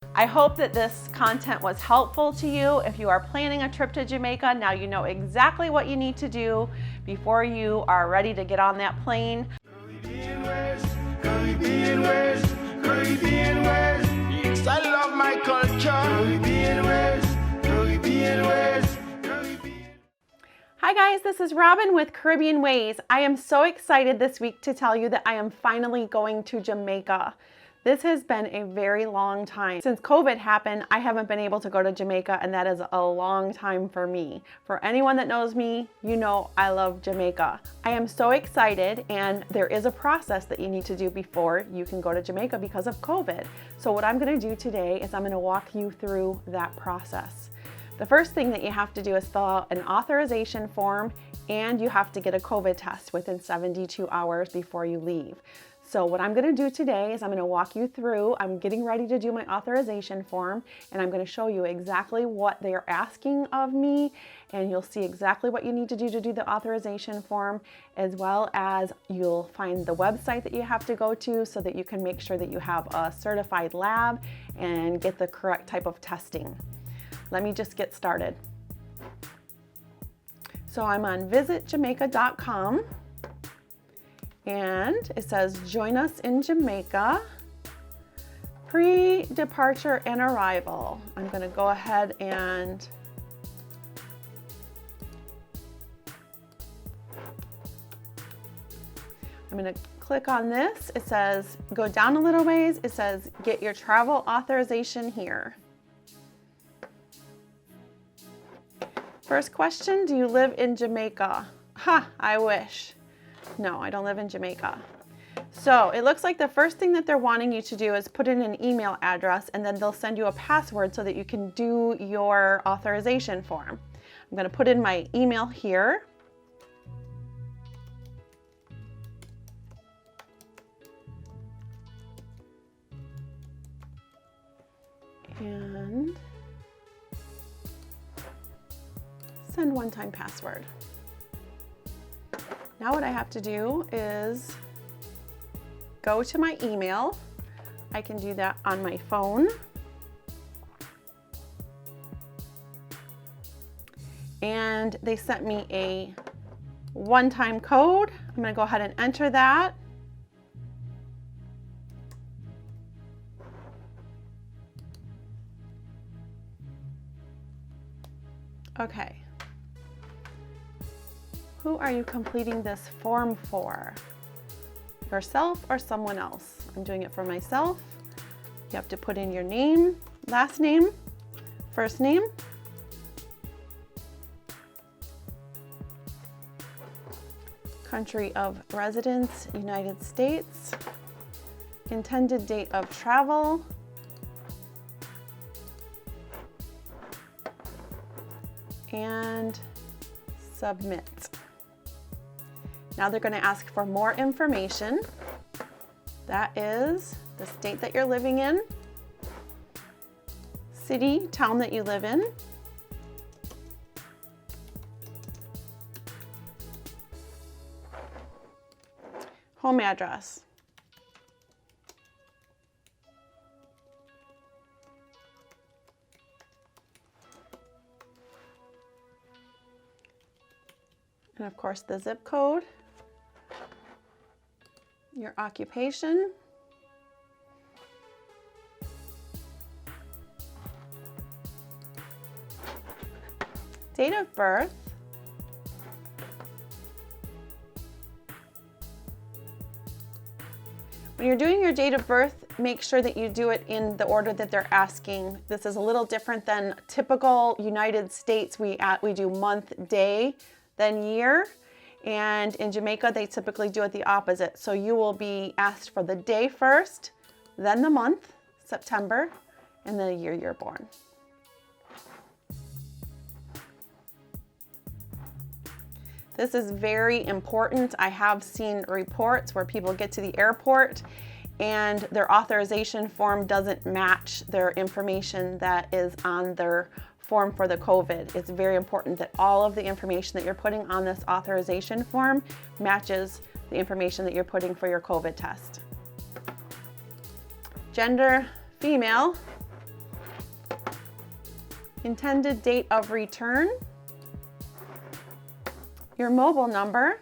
I hope that this content was helpful to you. If you are planning a trip to Jamaica, now you know exactly what you need to do before you are ready to get on that plane. Caribbean Wayz, Caribbean Wayz, Caribbean Wayz. Yes, I love my culture. Caribbean Wayz, Caribbean Wayz, Caribbean. Hi guys, this is Robyn with Caribbean Wayz. I am so excited this week to tell you that I am finally going to Jamaica. This has been a very long time. Since COVID happened, I haven't been able to go to Jamaica, and that is a long time for me. For anyone that knows me, you know I love Jamaica. I am so excited, and there is a process that you need to do before you can go to Jamaica because of COVID. So what I'm gonna do today is I'm gonna walk you through that process. The first thing that you have to do is fill out an authorization form, and you have to get a COVID test within 72 hours before you leave. So what I'm gonna do today is I'm gonna walk you through, I'm getting ready to do my authorization form, and I'm gonna show you exactly what they're asking of me, and you'll see exactly what you need to do the authorization form, as well as you'll find the website that you have to go to so that you can make sure that you have a certified lab and get the correct type of testing. Let me just get started. So I'm on visitjamaica.com. And it says, join us in Jamaica, pre-departure and arrival. I'm gonna go ahead and I'm gonna click on this. It says, go down a little ways. It says, get your travel authorization here. First question, do you live in Jamaica? Ha, I wish. No, I don't live in Jamaica. So it looks like the first thing that they're wanting you to do is put in an email address, and then they'll send you a password so that you can do your authorization form. I'm going to put in my email here. And send one-time password. Now what I have to do is go to my email. I can do that on my phone. And they sent me a one-time code. I'm gonna go ahead and enter that. Okay. Who are you completing this form for? Yourself or someone else? I'm doing it for myself. You have to put in your name, last name, first name, country of residence, United States, intended date of travel, and submit. Now they're going to ask for more information. That is the state that you're living in, city, town that you live in, home address, and of course the zip code, your occupation, date of birth, when you're doing your date of birth, make sure that you do it in the order that they're asking. This is a little different than typical United States. We do month, day, then year. And in Jamaica, they typically do it the opposite. So you will be asked for the day first, then the month, September, and the year you're born. This is very important. I have seen reports where people get to the airport and their authorization form doesn't match their information that is on their form for the COVID. It's very important that all of the information that you're putting on this authorization form matches the information that you're putting for your COVID test. Gender, female. intended date of return, your mobile number,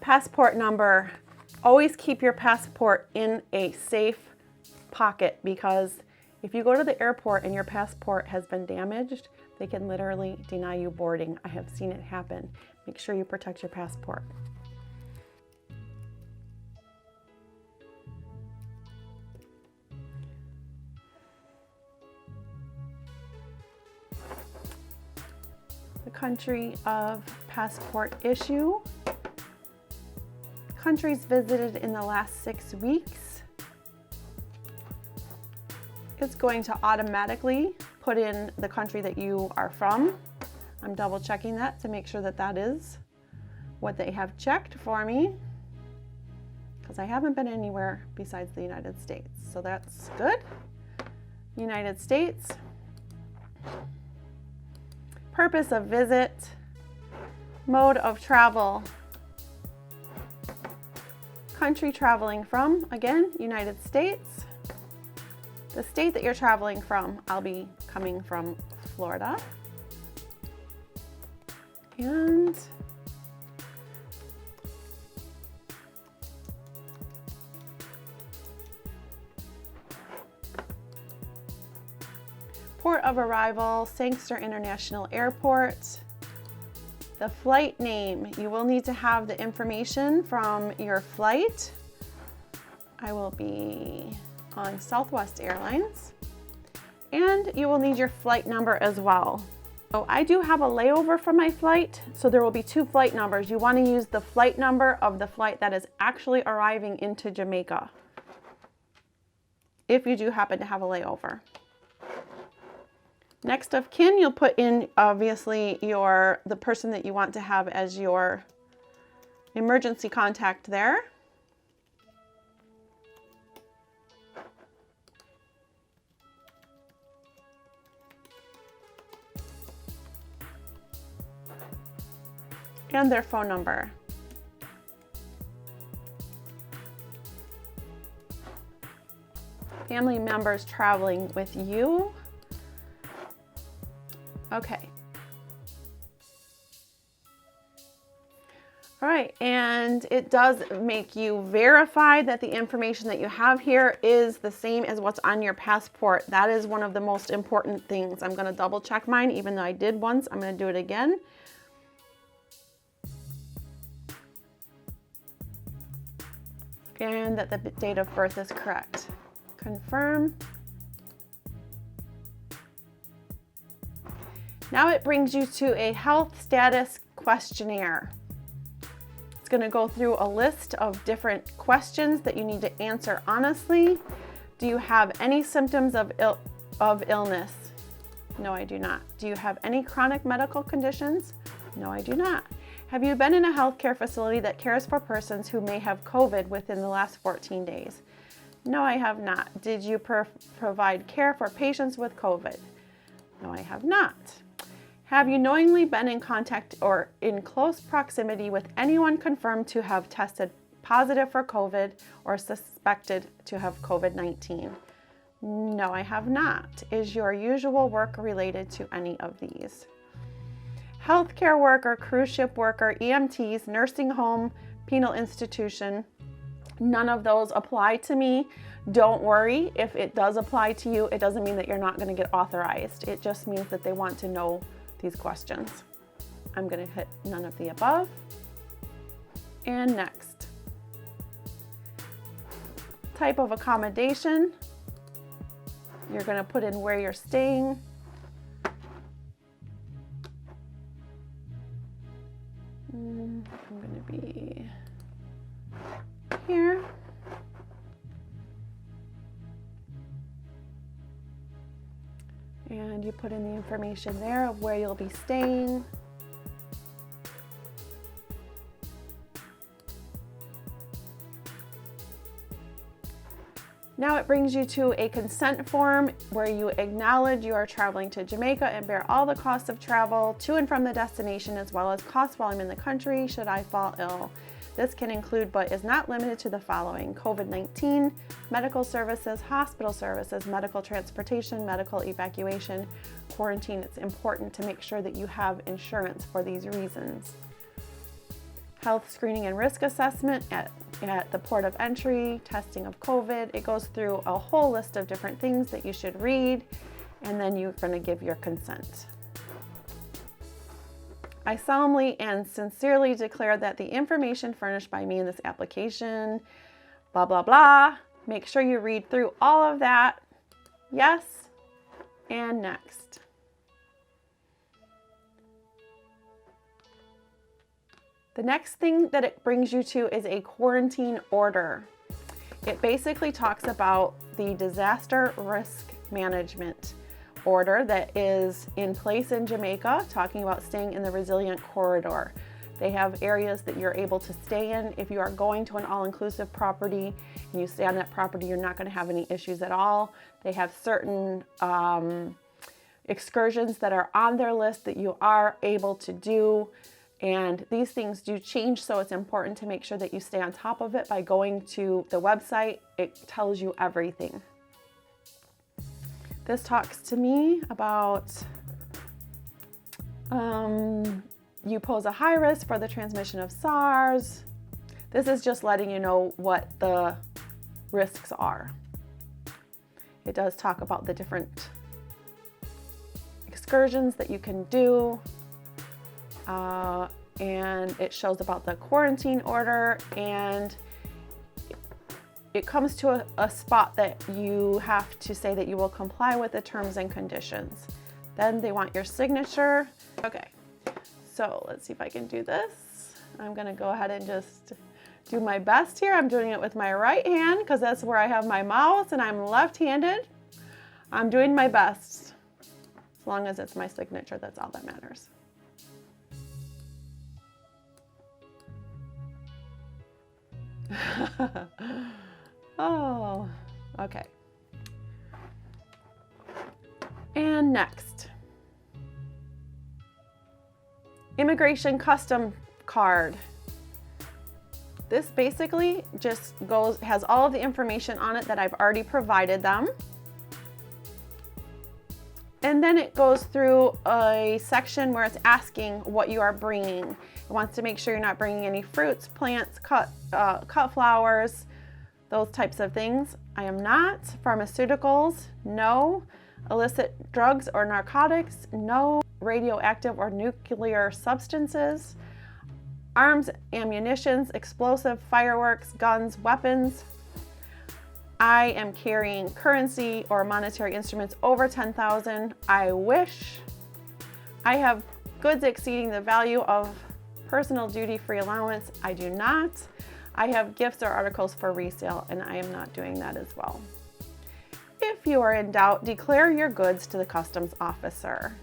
passport number. Always keep your passport in a safe pocket, because if you go to the airport and your passport has been damaged, they can literally deny you boarding. I have seen it happen. Make sure you protect your passport. The country of passport issue. Countries visited in the last 6 weeks. It's going to automatically put in the country that you are from. I'm double checking that to make sure that that is what they have checked for me, because I haven't been anywhere besides the United States. So that's good. United States. Purpose of visit. Mode of travel. Country traveling from, again, United States. The state that you're traveling from, I'll be coming from Florida. And port of arrival, Sangster International Airport. The flight name, you will need to have the information from your flight. I will be on Southwest Airlines, and you will need your flight number as well. So I do have a layover for my flight, so there will be 2 flight numbers. You want to use the flight number of the flight that is actually arriving into Jamaica, if you do happen to have a layover. Next of kin, you'll put in obviously the person that you want to have as your emergency contact there. And their phone number. Family members traveling with you. Okay. All right, and it does make you verify that the information that you have here is the same as what's on your passport. That is one of the most important things. I'm going to double check mine, even though I did once. I'm going to do it again. And that the date of birth is correct. Confirm. Now it brings you to a health status questionnaire. It's going to go through a list of different questions that you need to answer honestly. Do you have any symptoms of illness? No, I do not. Do you have any chronic medical conditions? No, I do not. Have you been in a healthcare facility that cares for persons who may have COVID within the last 14 days? No, I have not. Did you provide care for patients with COVID? No, I have not. Have you knowingly been in contact or in close proximity with anyone confirmed to have tested positive for COVID or suspected to have COVID-19? No, I have not. Is your usual work related to any of these? Healthcare worker, cruise ship worker, EMTs, nursing home, penal institution. None of those apply to me. Don't worry, if it does apply to you, it doesn't mean that you're not going to get authorized. It just means that they want to know these questions. I'm going to hit none of the above. And next. Type of accommodation. You're going to put in where you're staying. I'm going to be here. And you put in the information there of where you'll be staying. Now it brings you to a consent form where you acknowledge you are traveling to Jamaica and bear all the costs of travel to and from the destination, as well as costs while I'm in the country should I fall ill. This can include, but is not limited to, the following: COVID-19, medical services, hospital services, medical transportation, medical evacuation, quarantine. It's important to make sure that you have insurance for these reasons. Health screening and risk assessment at the port of entry, testing of COVID. It goes through a whole list of different things that you should read, and then you're going to give your consent. I solemnly and sincerely declare that the information furnished by me in this application, blah, blah, blah. Make sure you read through all of that. Yes, and next. The next thing that it brings you to is a quarantine order. It basically talks about the disaster risk management order that is in place in Jamaica, talking about staying in the resilient corridor. They have areas that you're able to stay in. If you are going to an all-inclusive property and you stay on that property, you're not going to have any issues at all. They have certain excursions that are on their list that you are able to do. And these things do change, so it's important to make sure that you stay on top of it by going to the website. It tells you everything. This talks to me about you pose a high risk for the transmission of SARS. This is just letting you know what the risks are. It does talk about the different excursions that you can do. And it shows about the quarantine order, and it comes to a spot that you have to say that you will comply with the terms and conditions. Then they want your signature. Okay, so let's see if I can do this. I'm gonna go ahead and just do my best here. I'm doing it with my right hand because that's where I have my mouse, and I'm left-handed. I'm doing my best. As long as it's my signature, that's all that matters. Oh, okay. And next, immigration custom card. This basically just has all of the information on it that I've already provided them. And then it goes through a section where it's asking what you are bringing. It wants to make sure you're not bringing any fruits, plants, cut flowers, those types of things. I am not. Pharmaceuticals, no. Illicit drugs or narcotics, no. Radioactive or nuclear substances. Arms, ammunitions, explosive, fireworks, guns, weapons. I am carrying currency or monetary instruments over 10,000. I wish. I have goods exceeding the value of personal duty-free allowance. I do not. I have gifts or articles for resale, and I am not doing that as well. If you are in doubt, declare your goods to the customs officer.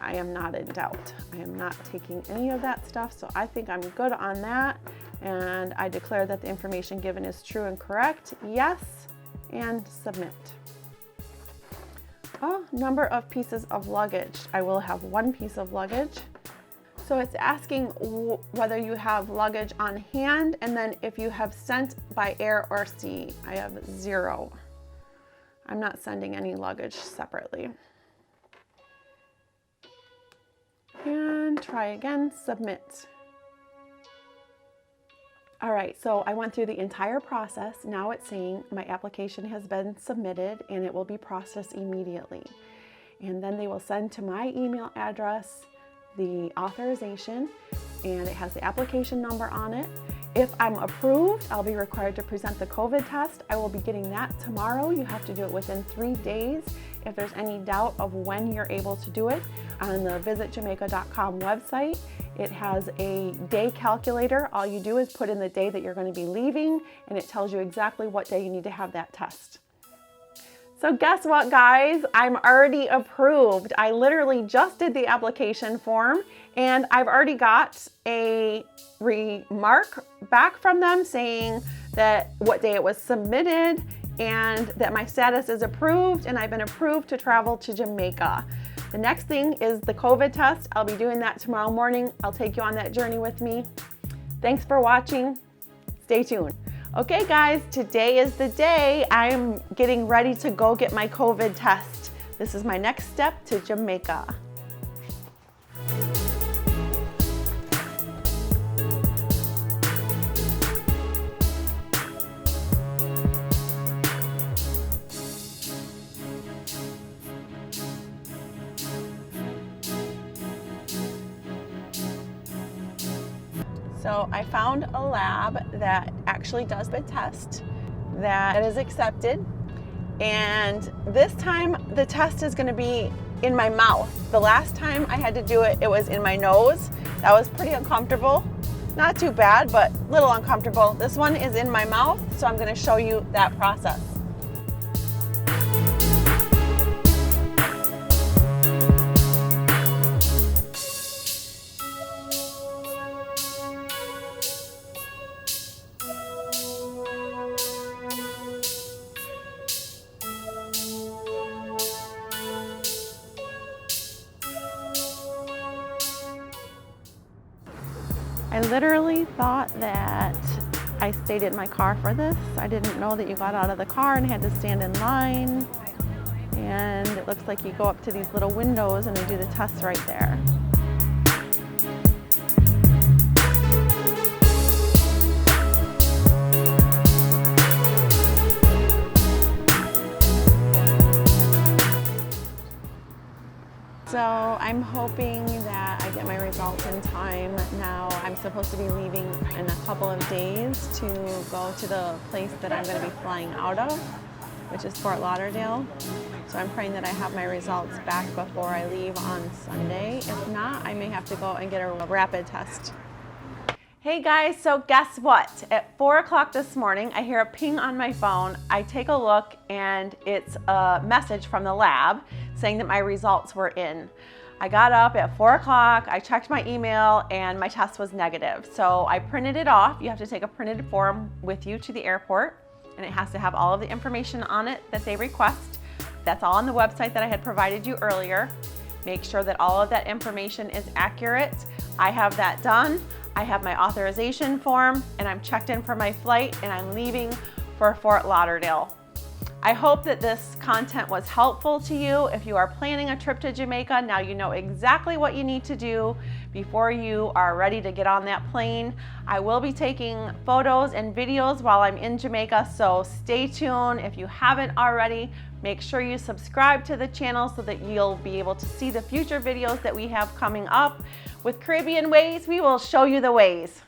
I am not in doubt. I am not taking any of that stuff, so I think I'm good on that. And I declare that the information given is true and correct. Yes, and submit. Oh, number of pieces of luggage. I will have one piece of luggage. So it's asking whether you have luggage on hand, and then if you have sent by air or sea. I have 0. I'm not sending any luggage separately. And try again, submit. All right, so I went through the entire process. Now it's saying my application has been submitted and it will be processed immediately. And then they will send to my email address the authorization, and it has the application number on it. If I'm approved, I'll be required to present the COVID test. I will be getting that tomorrow. You have to do it within 3 days. If there's any doubt of when you're able to do it, on the visitjamaica.com website, it has a day calculator. All you do is put in the day that you're going to be leaving, and it tells you exactly what day you need to have that test. So guess what, guys? I'm already approved. I literally just did the application form, and I've already got a remark back from them saying that what day it was submitted and that my status is approved, and I've been approved to travel to Jamaica. The next thing is the COVID test. I'll be doing that tomorrow morning. I'll take you on that journey with me. Thanks for watching. Stay tuned. Okay guys, today is the day. I'm getting ready to go get my COVID test. This is my next step to Jamaica. So I found a lab that actually does the test that is accepted. And this time the test is gonna be in my mouth. The last time I had to do it, it was in my nose. That was pretty uncomfortable. Not too bad, but a little uncomfortable. This one is in my mouth, so I'm gonna show you that process. I literally thought that I stayed in my car for this. I didn't know that you got out of the car and had to stand in line. And it looks like you go up to these little windows and they do the test right there. So I'm hoping that I get my results in time. Now I'm supposed to be leaving in a couple of days to go to the place that I'm going to be flying out of, which is Fort Lauderdale. So I'm praying that I have my results back before I leave on Sunday. If not, I may have to go and get a rapid test. Hey guys, so guess what? At 4 o'clock this morning, I hear a ping on my phone. I take a look and it's a message from the lab saying that my results were in. I got up at 4 o'clock, I checked my email and my test was negative. So I printed it off. You have to take a printed form with you to the airport and it has to have all of the information on it that they request. That's all on the website that I had provided you earlier. Make sure that all of that information is accurate. I have that done. I have my authorization form and I'm checked in for my flight and I'm leaving for Fort Lauderdale. I hope that this content was helpful to you. If you are planning a trip to Jamaica, now you know exactly what you need to do before you are ready to get on that plane. I will be taking photos and videos while I'm in Jamaica, so stay tuned. If you haven't already, make sure you subscribe to the channel so that you'll be able to see the future videos that we have coming up. With Caribbean Wayz, we will show you the ways.